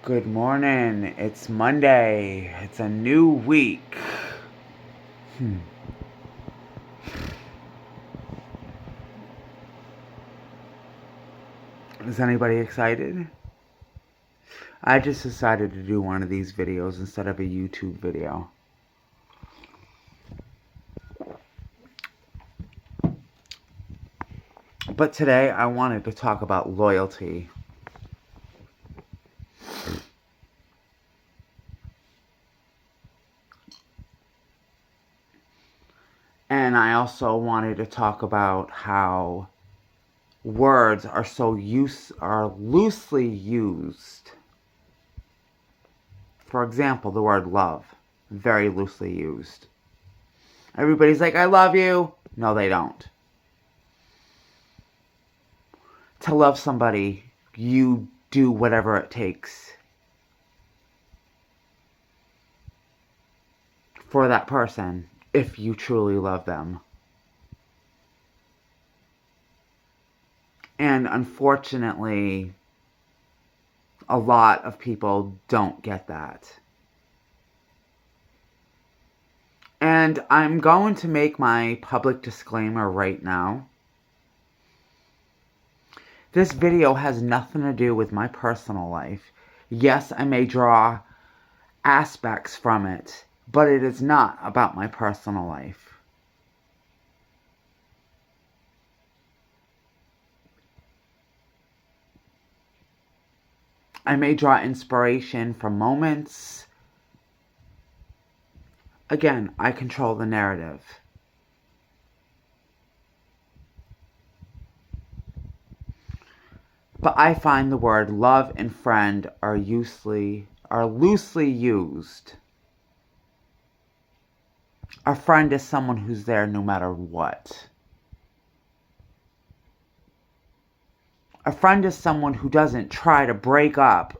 Good morning. It's Monday. It's a new week. Is anybody excited? I just decided to do one of these videos instead of a YouTube video. But today I wanted to talk about loyalty. And I also wanted to talk about how words are loosely used. For example, the word love, very loosely used. Everybody's like, I love you. No, they don't. To love somebody, you do whatever it takes for that person if you truly love them. And unfortunately, a lot of people don't get that. And I'm going to make my public disclaimer right now. This video has nothing to do with my personal life. Yes, I may draw aspects from it, but it is not about my personal life. I may draw inspiration from moments. Again, I control the narrative. But I find the word love and friend are loosely used. A friend is someone who's there no matter what. A friend is someone who doesn't try to break up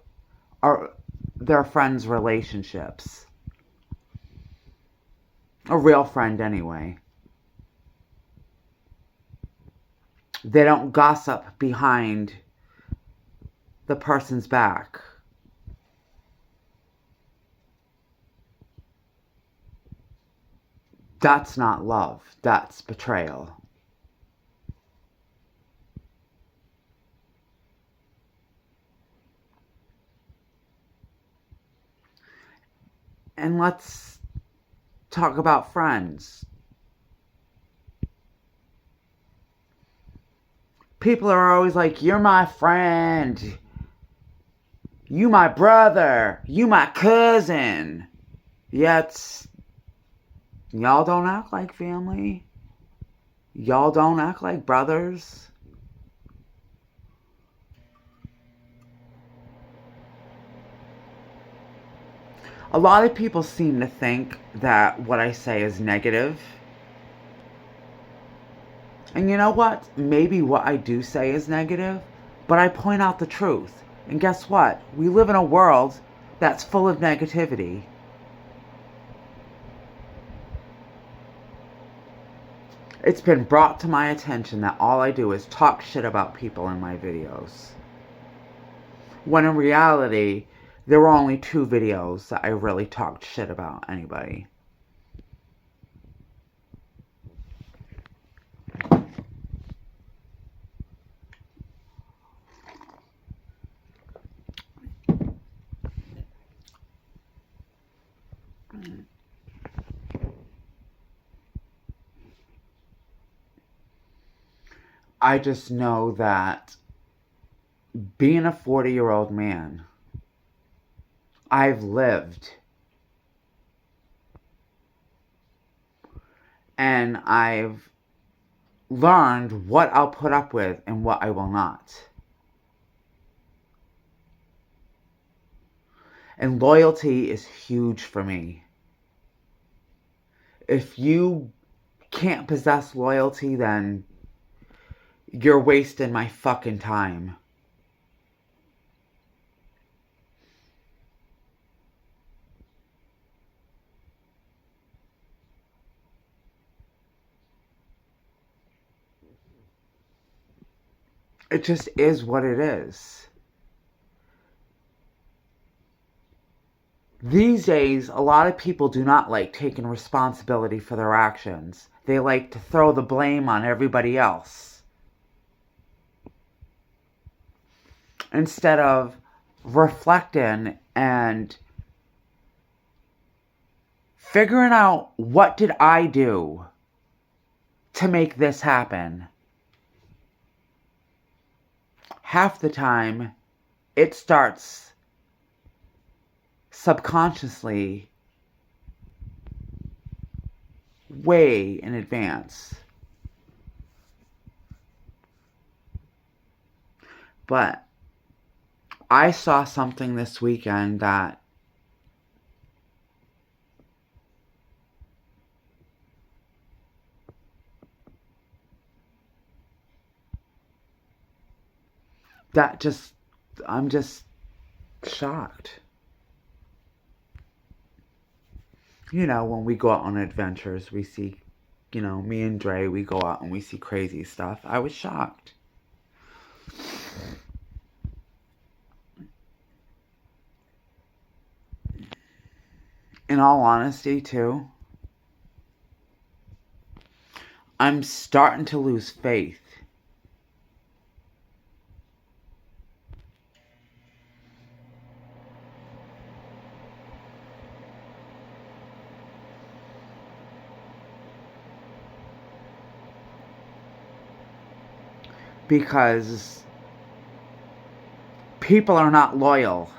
their friends' relationships. A real friend, anyway. They don't gossip behind the person's back. That's not love. That's betrayal. And let's talk about friends. People are always like, you're my friend. You my brother. You my cousin. Yet, y'all don't act like family. Y'all don't act like brothers. A lot of people seem to think that what I say is negative. And you know what? Maybe what I do say is negative, but I point out the truth. And guess what? We live in a world that's full of negativity. It's been brought to my attention that all I do is talk shit about people in my videos. When in reality, there were only 2 videos that I really talked shit about anybody. I just know that being a 40-year-old man, I've lived. And I've learned what I'll put up with and what I will not. And loyalty is huge for me. If you can't possess loyalty, then you're wasting my fucking time. It just is what it is. These days, a lot of people do not like taking responsibility for their actions. They like to throw the blame on everybody else, instead of reflecting and figuring out, what did I do to make this happen? Half the time, it starts subconsciously, way in advance. But I saw something this weekend that I'm just shocked. You know, when we go out on adventures, we see, me and Dre, we go out and we see crazy stuff. I was shocked. In all honesty, too, I'm starting to lose faith. Because people are not loyal.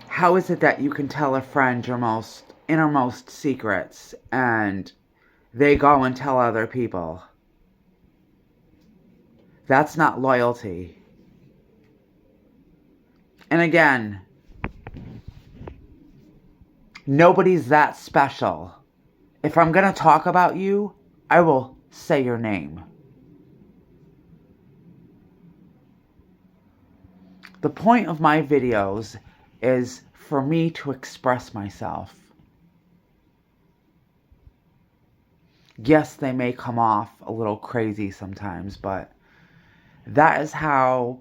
How is it that you can tell a friend your most innermost secrets and they go and tell other people? That's not loyalty. And again, nobody's that special. If I'm going to talk about you, I will say your name. The point of my videos is for me to express myself. Yes, they may come off a little crazy sometimes, but that is how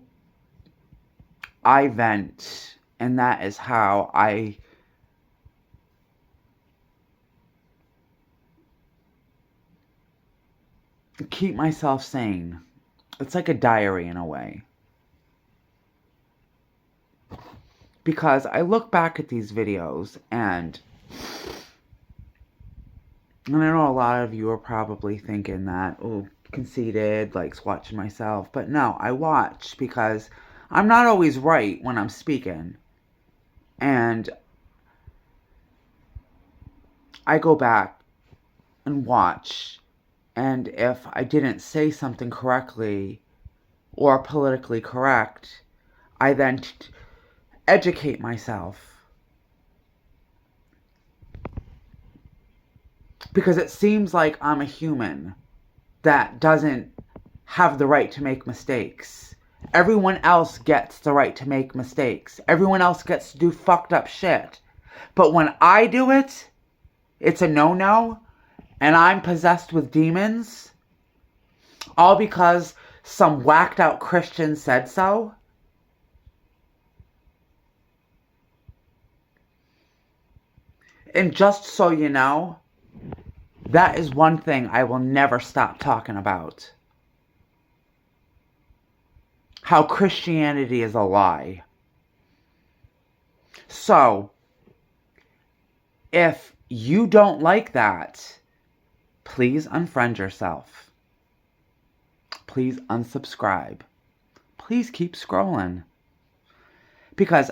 I vent, and that is how I keep myself sane. It's like a diary in a way. Because I look back at these videos and I know a lot of you are probably thinking that, oh, conceited, likes watching myself. But no, I watch because I'm not always right when I'm speaking. And I go back and watch. And if I didn't say something correctly or politically correct, I then educate myself. Because it seems like I'm a human that doesn't have the right to make mistakes. Everyone else gets the right to make mistakes. Everyone else gets to do fucked up shit. But when I do it, it's a no-no, and I'm possessed with demons, all because some whacked out Christian said so. And just so you know, that is one thing I will never stop talking about. How Christianity is a lie. So, if you don't like that, please unfriend yourself. Please unsubscribe. Please keep scrolling. Because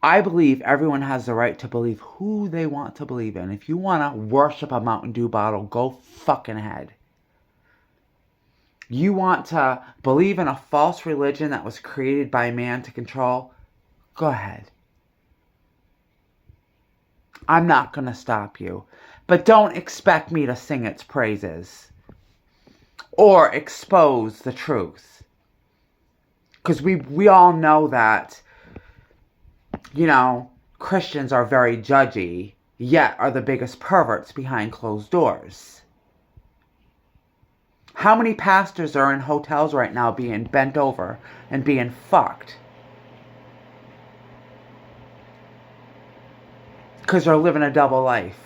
I believe everyone has the right to believe who they want to believe in. If you want to worship a Mountain Dew bottle, go fucking ahead. You want to believe in a false religion that was created by man to control, go ahead. I'm not going to stop you. But don't expect me to sing its praises or expose the truth. Because we all know that, Christians are very judgy, yet are the biggest perverts behind closed doors. How many pastors are in hotels right now being bent over and being fucked? Because they're living a double life.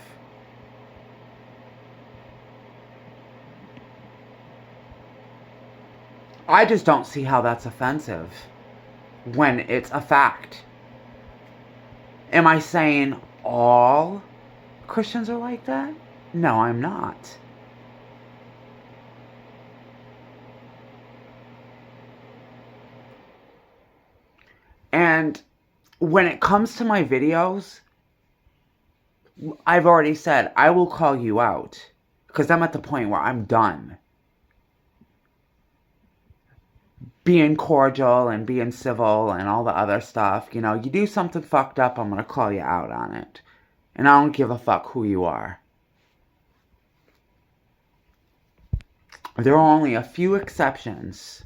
I just don't see how that's offensive when it's a fact. Am I saying all Christians are like that? No, I'm not. And when it comes to my videos, I've already said I will call you out because I'm at the point where I'm done being cordial and being civil and all the other stuff. You know, you do something fucked up, I'm going to call you out on it. And I don't give a fuck who you are. There are only a few exceptions.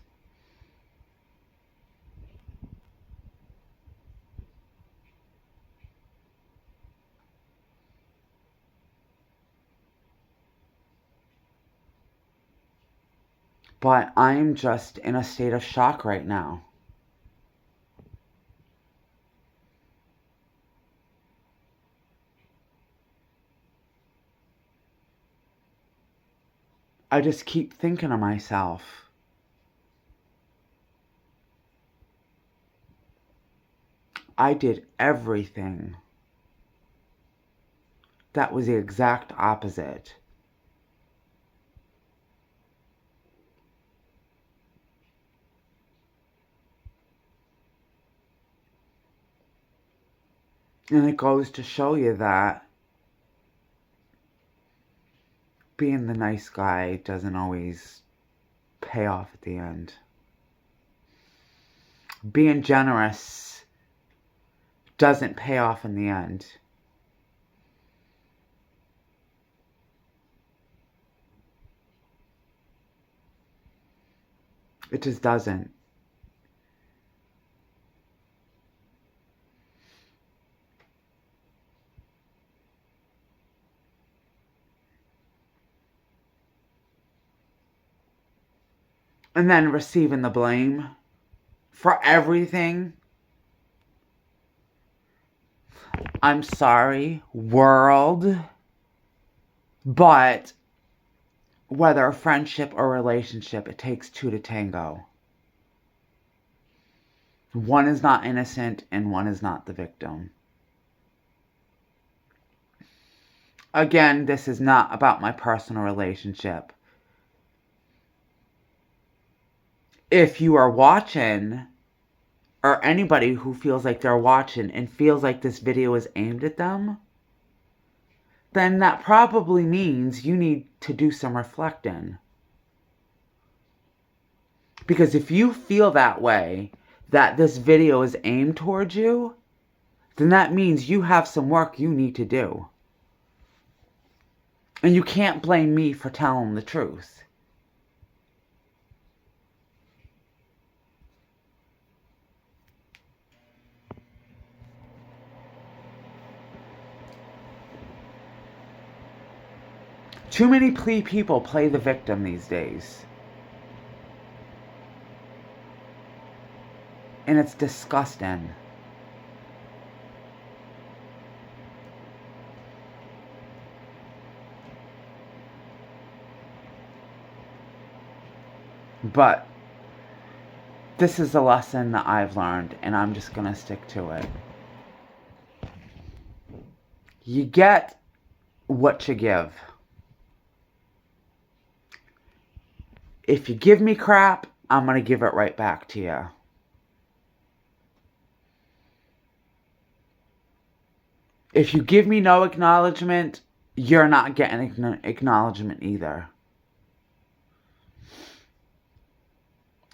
But I'm just in a state of shock right now. I just keep thinking to myself, I did everything that was the exact opposite. And it goes to show you that being the nice guy doesn't always pay off at the end. Being generous doesn't pay off in the end. It just doesn't. And then receiving the blame for everything. I'm sorry, world, but whether a friendship or relationship, it takes two to tango. One is not innocent and one is not the victim. Again, this is not about my personal relationship. If you are watching, or anybody who feels like they're watching and feels like this video is aimed at them, then that probably means you need to do some reflecting. Because if you feel that way, that this video is aimed towards you, then that means you have some work you need to do. And you can't blame me for telling the truth. Too many people play the victim these days. And it's disgusting. But this is a lesson that I've learned, and I'm just going to stick to it. You get what you give. If you give me crap, I'm going to give it right back to you. If you give me no acknowledgement, you're not getting acknowledgement either.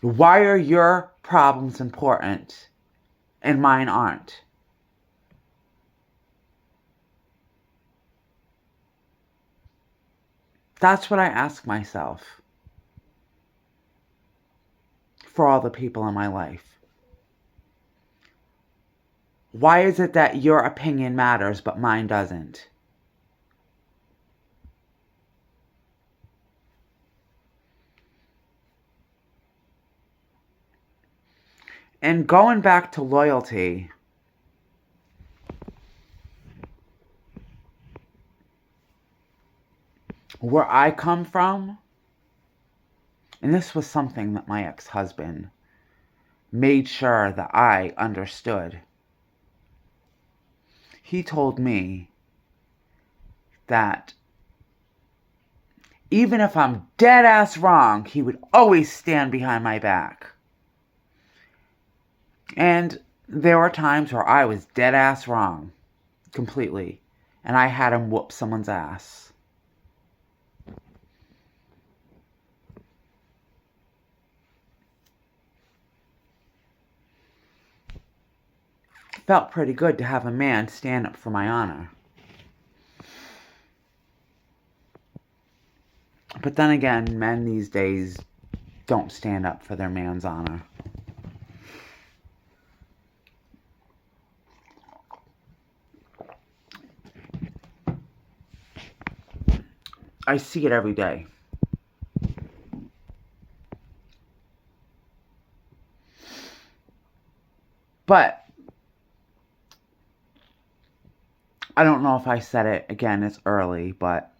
Why are your problems important and mine aren't? That's what I ask myself for all the people in my life. Why is it that your opinion matters but mine doesn't? And going back to loyalty, where I come from, and this was something that my ex-husband made sure that I understood. He told me that even if I'm dead ass wrong, he would always stand behind my back. And there were times where I was dead ass wrong, completely, and I had him whoop someone's ass. Felt pretty good to have a man stand up for my honor. But then again, men these days don't stand up for their man's honor. I see it every day. But I don't know if I said it again, it's early, but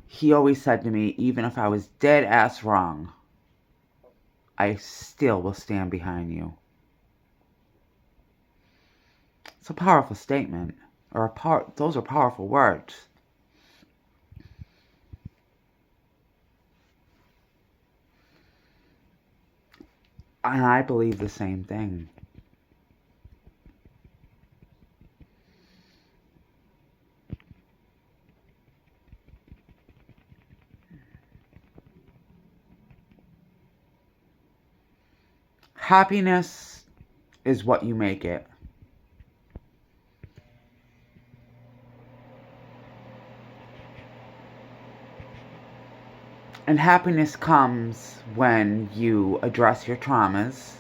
he always said to me, even if I was dead ass wrong, I still will stand behind you. It's a powerful statement, those are powerful words. And I believe the same thing. Happiness is what you make it. And happiness comes when you address your traumas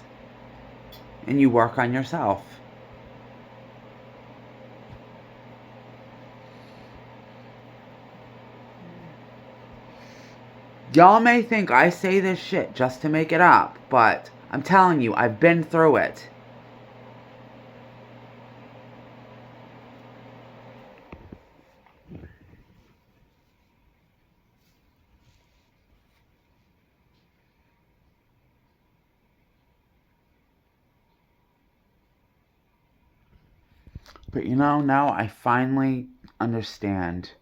and you work on yourself. Y'all may think I say this shit just to make it up, but I'm telling you, I've been through it. But you know, now I finally understand.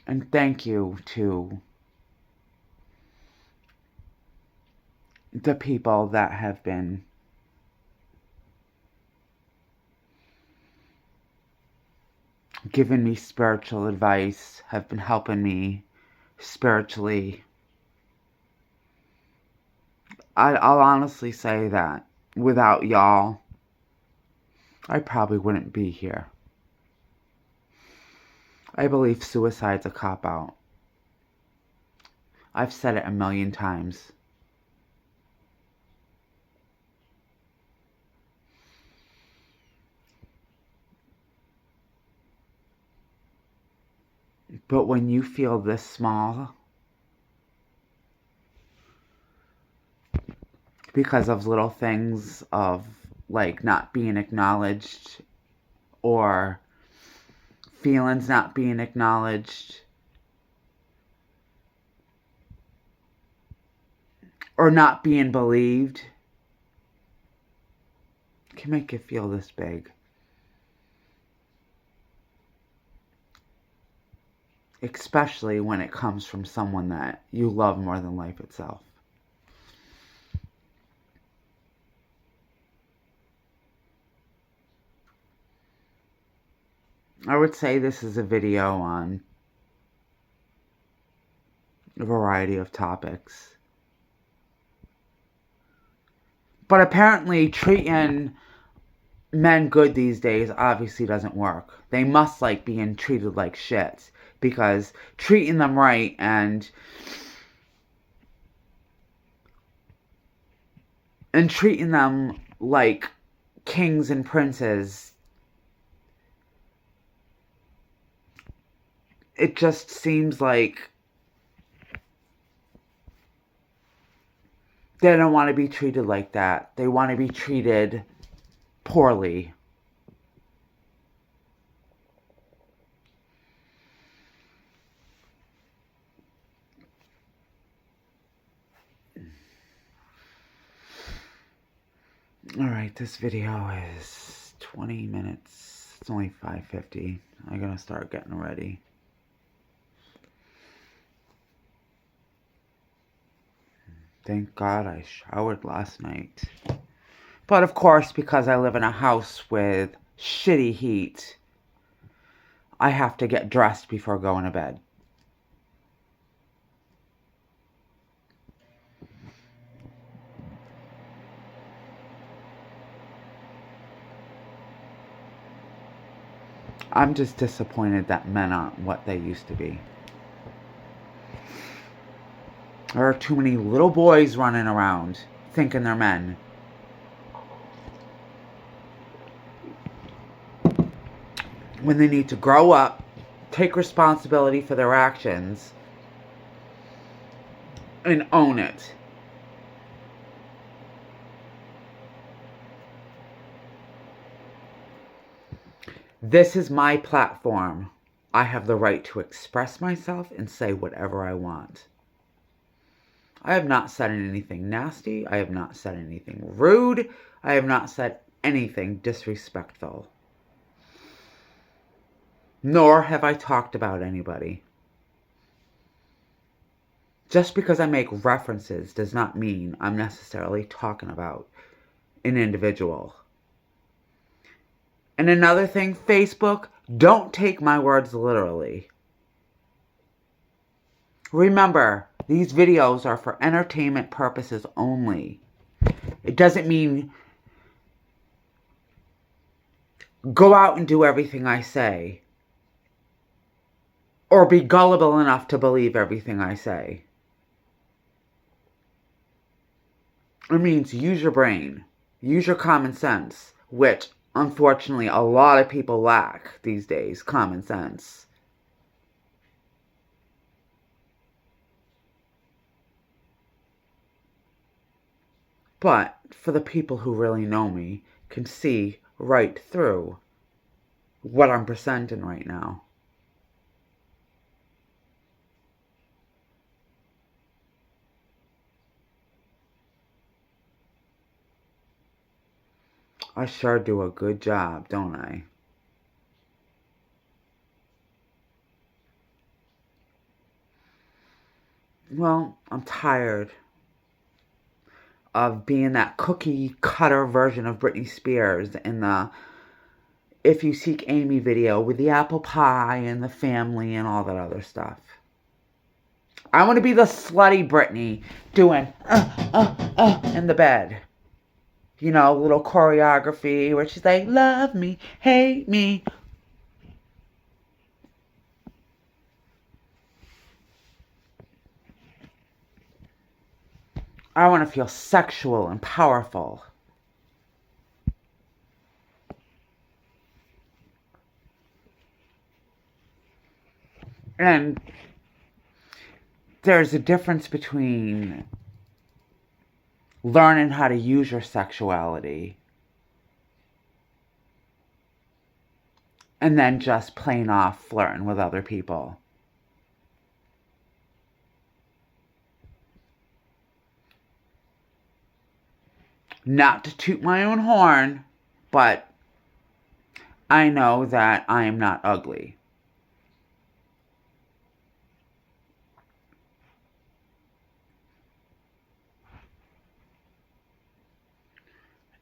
And thank you to the people that have been giving me spiritual advice, have been helping me spiritually. I'll honestly say that without y'all, I probably wouldn't be here. I believe suicide's a cop-out. I've said it a million times. But when you feel this small, because of little things of like not being acknowledged or feelings not being acknowledged or not being believed, can make you feel this big. Especially when it comes from someone that you love more than life itself. I would say this is a video on a variety of topics. But apparently treating men good these days obviously doesn't work. They must like being treated like shit, because treating them right and treating them like kings and princes, it just seems like They don't want to be treated like that. They want to be treated poorly. Alright, this video is 20 minutes. It's only 5:50. I'm gonna start getting ready. Thank God I showered last night. But of course, because I live in a house with shitty heat, I have to get dressed before going to bed. I'm just disappointed that men aren't what they used to be. There are too many little boys running around thinking they're men. When they need to grow up, take responsibility for their actions, and own it. This is my platform. I have the right to express myself and say whatever I want. I have not said anything nasty. I have not said anything rude. I have not said anything disrespectful. Nor have I talked about anybody. Just because I make references does not mean I'm necessarily talking about an individual. And another thing, Facebook, don't take my words literally. Remember, these videos are for entertainment purposes only. It doesn't mean go out and do everything I say, or be gullible enough to believe everything I say. It means use your brain, use your common sense, which unfortunately a lot of people lack these days, common sense. But for the people who really know me, can see right through what I'm presenting right now. I sure do a good job, don't I? Well, I'm tired of being that cookie cutter version of Britney Spears in the If You Seek Amy video with the apple pie and the family and all that other stuff. I want to be the slutty Britney doing in the bed. You know, little choreography where she's like, love me, hate me. I want to feel sexual and powerful. And there's a difference between learning how to use your sexuality and then just plain off flirting with other people. Not to toot my own horn, but I know that I am not ugly.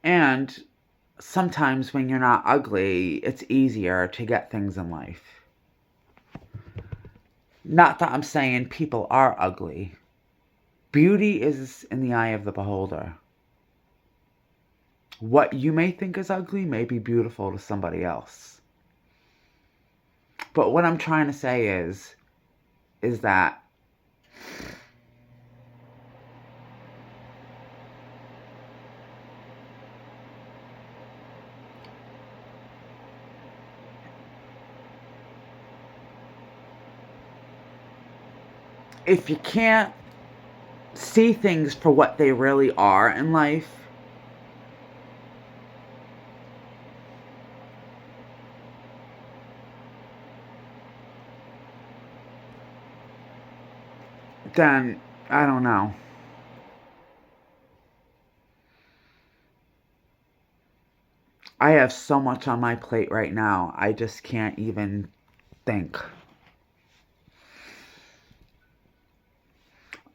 And sometimes when you're not ugly, it's easier to get things in life. Not that I'm saying people are ugly. Beauty is in the eye of the beholder. What you may think is ugly may be beautiful to somebody else. But what I'm trying to say is that if you can't see things for what they really are in life, then I don't know. I have so much on my plate right now, I just can't even think.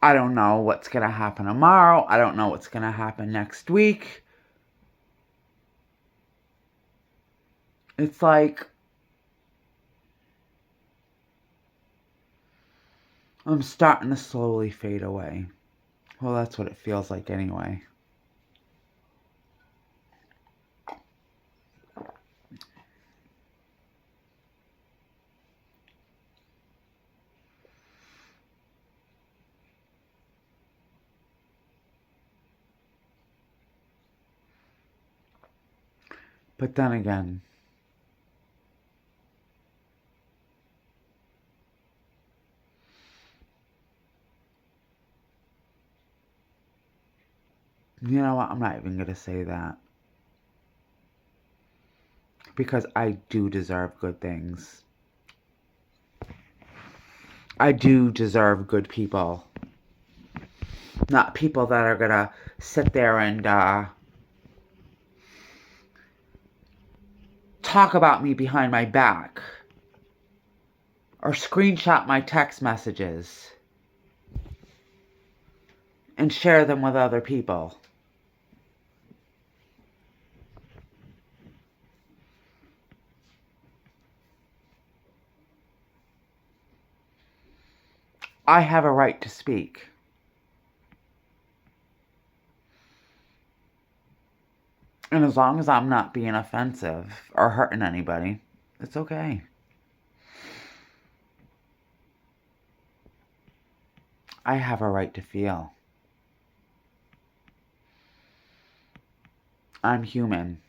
I don't know what's going to happen tomorrow. I don't know what's going to happen next week. It's like I'm starting to slowly fade away. Well, that's what it feels like anyway. But then again, you know what? I'm not even going to say that. Because I do deserve good things. I do deserve good people. Not people that are going to sit there and talk about me behind my back. Or screenshot my text messages. And share them with other people. I have a right to speak. And as long as I'm not being offensive or hurting anybody, it's okay. I have a right to feel. I'm human.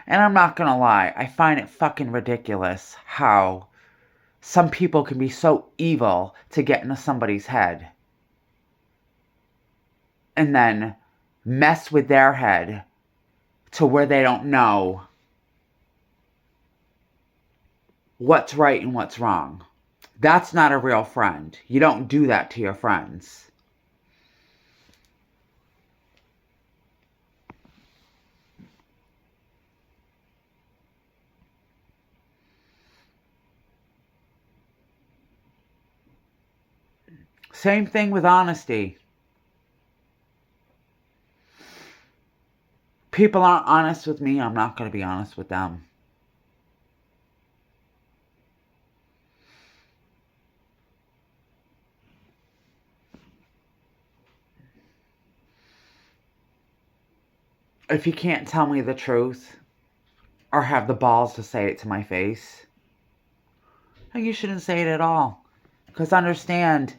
And I'm not gonna lie, I find it fucking ridiculous how some people can be so evil to get into somebody's head. And then mess with their head to where they don't know what's right and what's wrong. That's not a real friend. You don't do that to your friends. Same thing with honesty. People aren't honest with me, I'm not going to be honest with them. If you can't tell me the truth or have the balls to say it to my face, then you shouldn't say it at all. Because understand,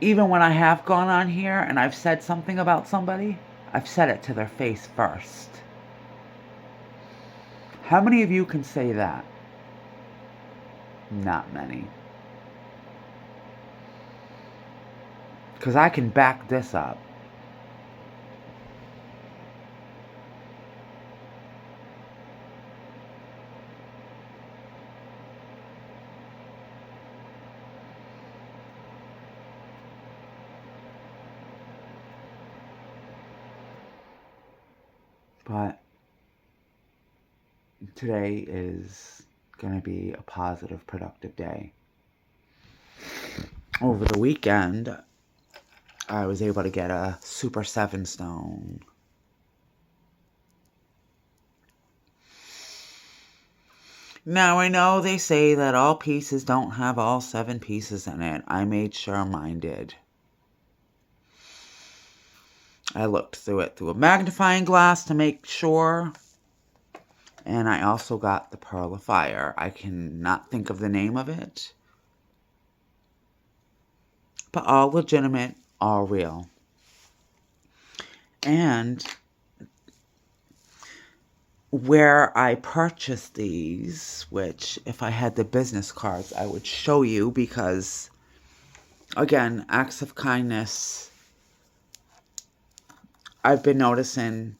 even when I have gone on here and I've said something about somebody, I've said it to their face first. How many of you can say that? Not many. Because I can back this up. But today is going to be a positive, productive day. Over the weekend, I was able to get a Super 7 stone. Now, I know they say that all pieces don't have all 7 pieces in it. I made sure mine did. I looked through it through a magnifying glass to make sure. And I also got the Pearl of Fire. I cannot think of the name of it. But all legitimate, all real. And where I purchased these, which if I had the business cards, I would show you because, again, acts of kindness. I've been noticing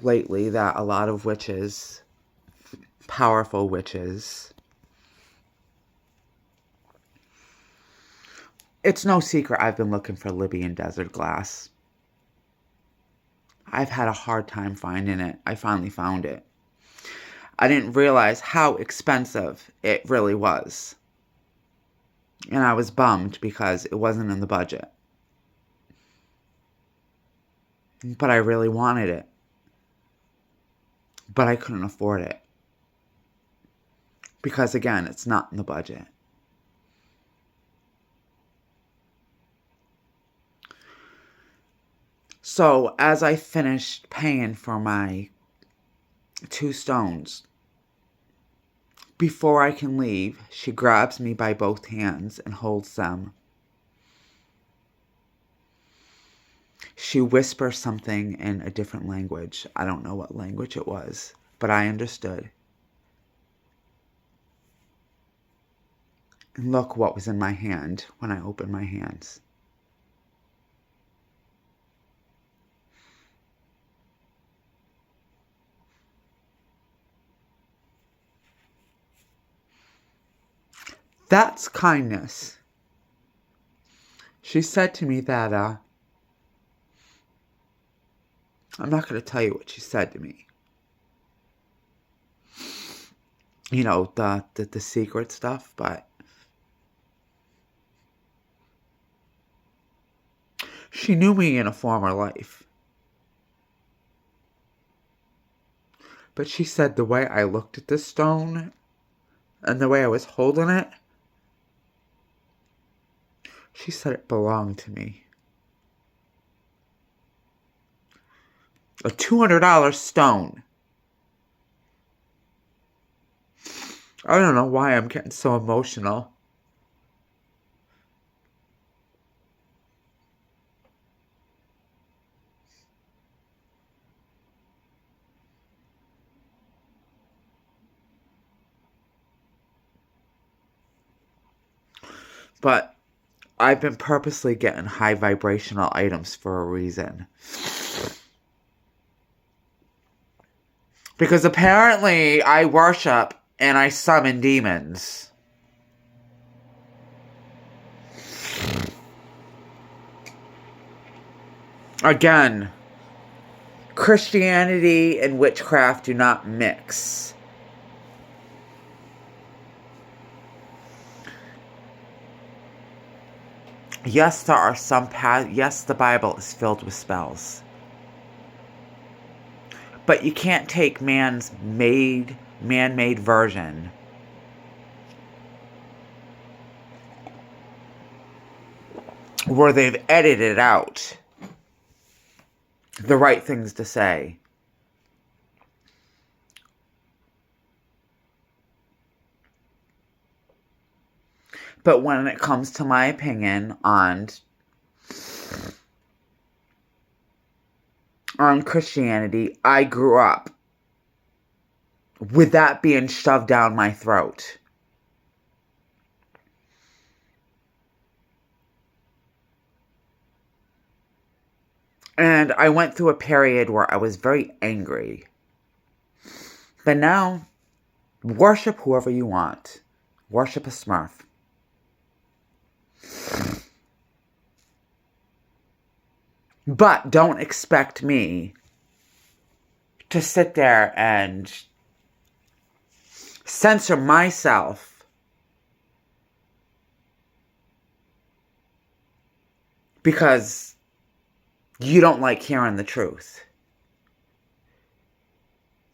lately that a lot of witches, powerful witches, it's no secret I've been looking for Libyan desert glass. I've had a hard time finding it. I finally found it. I didn't realize how expensive it really was. And I was bummed because it wasn't in the budget. But I really wanted it. But I couldn't afford it. Because again, it's not in the budget. So as I finished paying for my 2 stones, before I can leave, she grabs me by both hands and holds them. She whispers something in a different language. I don't know what language it was, but I understood. And look what was in my hand when I opened my hands. That's kindness. She said to me that, I'm not going to tell you what she said to me. You know, the secret stuff, but she knew me in a former life. But she said the way I looked at this stone and the way I was holding it, she said it belonged to me. A $200 stone. I don't know why I'm getting so emotional. But I've been purposely getting high vibrational items for a reason. Because apparently I worship and I summon demons. Again, Christianity and witchcraft do not mix. Yes, there are some yes, the Bible is filled with spells. But you can't take man-made version where they've edited out the right things to say. But when it comes to my opinion on Christianity, I grew up with that being shoved down my throat. And I went through a period where I was very angry. But now, worship whoever you want. Worship a Smurf. But don't expect me to sit there and censor myself because you don't like hearing the truth.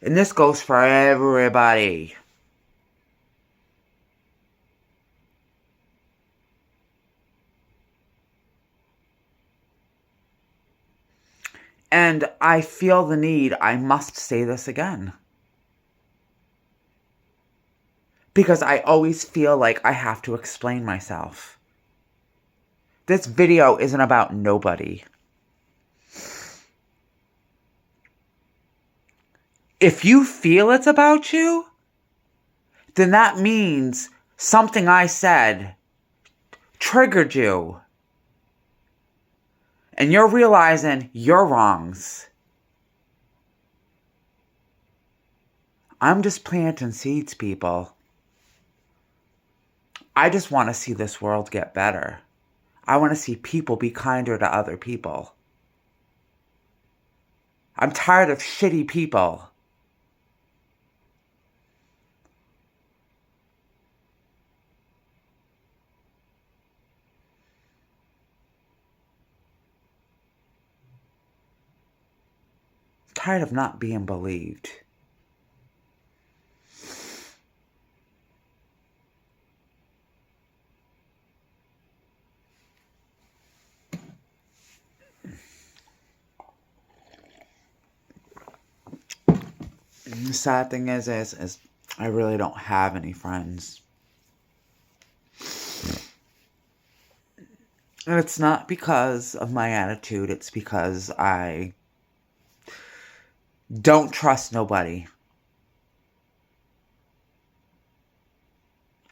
And this goes for everybody. And I feel the need, I must say this again. Because I always feel like I have to explain myself. This video isn't about nobody. If you feel it's about you, then that means something I said triggered you. And you're realizing your wrongs. I'm just planting seeds, people. I just want to see this world get better. I want to see people be kinder to other people. I'm tired of shitty people. I'm tired of not being believed. The sad thing is I really don't have any friends. And it's not because of my attitude, it's because I don't trust nobody.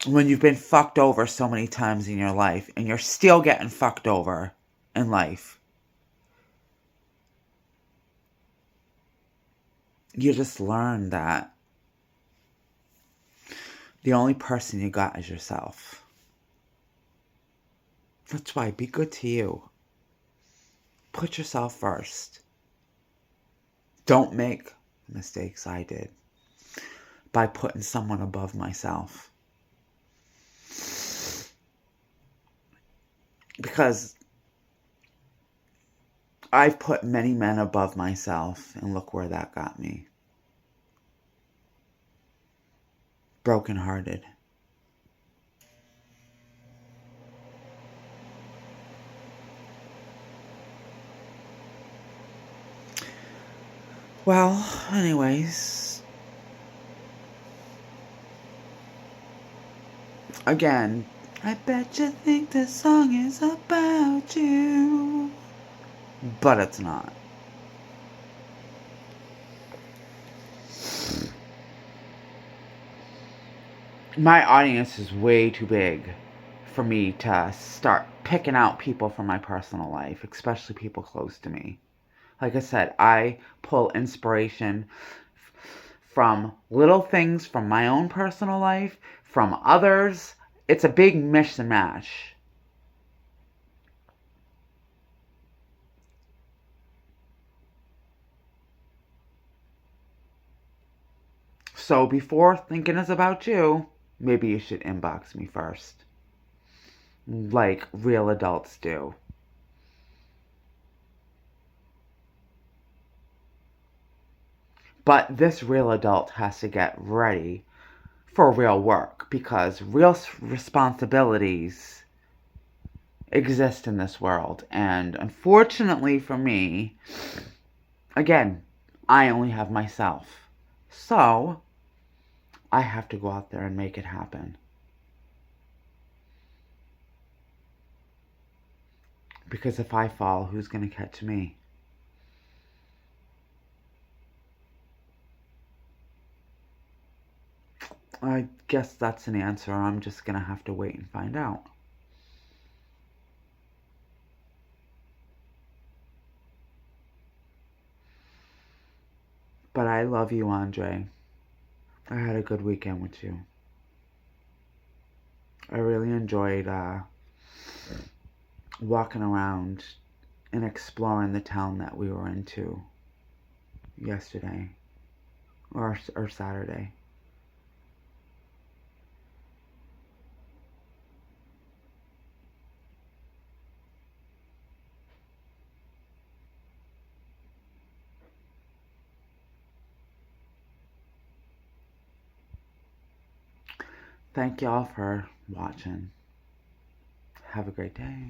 When you've been fucked over so many times in your life, and you're still getting fucked over in life, you just learn that the only person you got is yourself. That's why, be good to you. Put yourself first. Don't make mistakes I did by putting someone above myself. Because I've put many men above myself, and look where that got me. Brokenhearted. Well, anyways. Again, I bet you think this song is about you. But it's not. My audience is way too big for me to start picking out people from my personal life, especially people close to me. Like I said, I pull inspiration from little things from my own personal life, from others. It's a big mix and match. So before thinking it's about you, maybe you should inbox me first. Like real adults do. But this real adult has to get ready for real work, because real responsibilities exist in this world. And unfortunately for me, again, I only have myself. So I have to go out there and make it happen. Because if I fall, who's going to catch me? I guess that's an answer. I'm just going to have to wait and find out. But I love you, Andre. I had a good weekend with you. I really enjoyed walking around and exploring the town that we were into yesterday or Saturday. Thank y'all for watching. Have a great day.